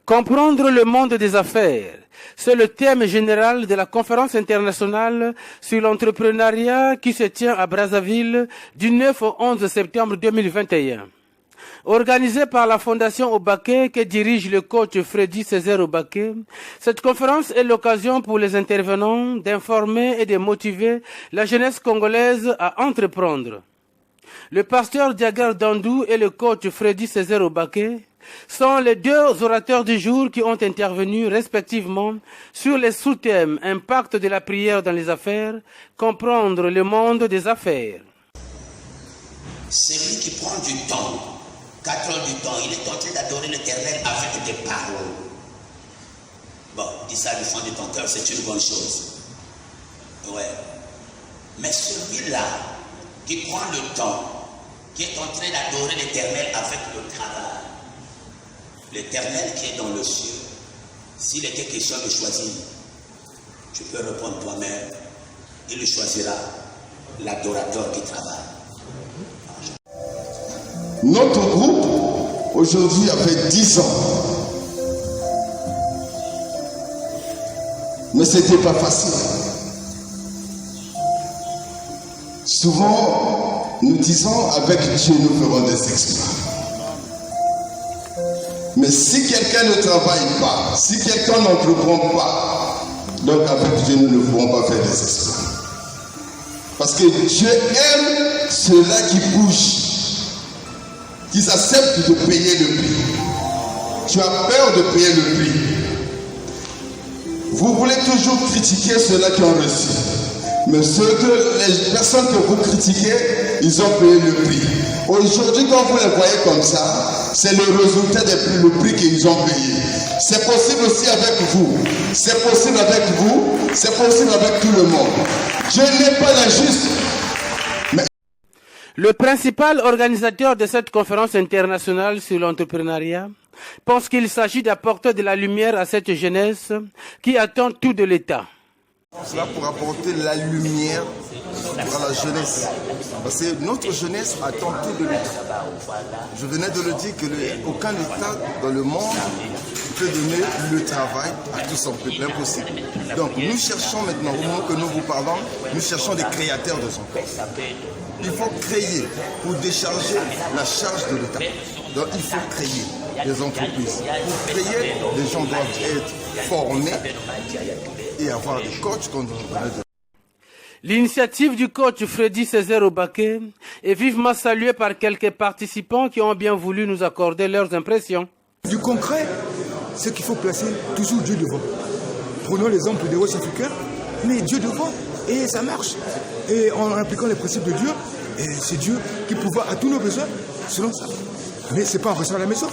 Comprendre le monde des affaires, c'est le thème général de la conférence internationale sur l'entrepreneuriat qui se tient à Brazzaville du 9 au 11 septembre 2021. Organisée par la Fondation Obaké que dirige le coach Freddy Césaire Obaké, cette conférence est l'occasion pour les intervenants d'informer et de motiver la jeunesse congolaise à entreprendre. Le pasteur Diagar Dandou et le coach Freddy Césaire Obaké sont les deux orateurs du jour qui ont intervenu respectivement sur les sous-thèmes impact de la prière dans les affaires, comprendre le monde des affaires. Celui qui prend du temps, 4 heures du temps, il est en train d'adorer l'Éternel avec des paroles. Bon, dis ça du fond de ton cœur, c'est une bonne chose. Ouais. Mais celui-là qui prend le temps, qui est en train d'adorer l'Éternel avec le travail, l'Éternel qui est dans le ciel, s'il était question de choisir, tu peux répondre toi-même, il choisira l'adorateur qui travaille. Notre groupe, aujourd'hui, a fait 10 ans. Mais ce n'était pas facile. Souvent, nous disons, avec Dieu, nous ferons des exploits. Mais si quelqu'un ne travaille pas, si quelqu'un n'entreprend pas, donc avec Dieu, nous ne pourrons pas faire des exploits. Parce que Dieu aime ceux-là qui bougent, qui acceptent de payer le prix. Tu as peur de payer le prix. Vous voulez toujours critiquer ceux-là qui ont reçu. Mais les personnes que vous critiquez, ils ont payé le prix. Aujourd'hui, quand vous les voyez comme ça, c'est le résultat le prix qu'ils ont payé. C'est possible aussi avec vous. C'est possible avec vous. C'est possible avec tout le monde. Dieu n'est pas injuste. Le principal organisateur de cette conférence internationale sur l'entrepreneuriat pense qu'il s'agit d'apporter de la lumière à cette jeunesse qui attend tout de l'État. Cela pour apporter la lumière à la jeunesse. Parce que notre jeunesse attend tout de l'État. Je venais de le dire qu'aucun État dans le monde peut donner le travail à tout son peuple. Impossible. Donc nous cherchons maintenant, au moment que nous vous parlons, nous cherchons des créateurs de son peuple. Il faut créer pour décharger la charge de l'État. Donc il faut créer des entreprises. Pour créer, les gens doivent être formés et avoir des coachs qu'on donne. L'initiative du coach Freddy Césaire Obaké est vivement saluée par quelques participants qui ont bien voulu nous accorder leurs impressions. Du concret, c'est qu'il faut placer toujours Dieu devant. Prenons l'exemple des West africains, mais Dieu devant, et ça marche. Et en appliquant les principes de Dieu, et c'est Dieu qui pourvoit à tous nos besoins selon ça. Mais ce n'est pas en restant à la maison.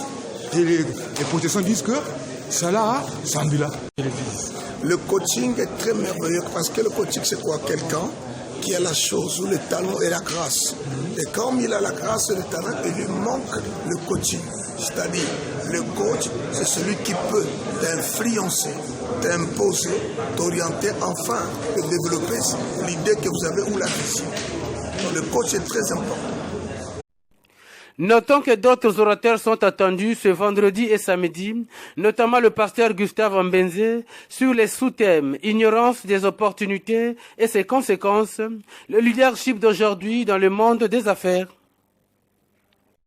Et les protestants disent que ça là, ça en là. Le coaching est très merveilleux parce que le coaching c'est quoi? Quelqu'un qui a la chose ou le talent et la grâce. Et comme il a la grâce et le talent, il lui manque le coaching. C'est-à-dire, le coach, c'est celui qui peut t'influencer, t'imposer, t'orienter, enfin, de développer l'idée que vous avez ou la vision. Donc le coach est très important. Notons que d'autres orateurs sont attendus ce vendredi et samedi, notamment le pasteur Gustave Mbenze, sur les sous-thèmes « Ignorance des opportunités et ses conséquences », le leadership d'aujourd'hui dans le monde des affaires.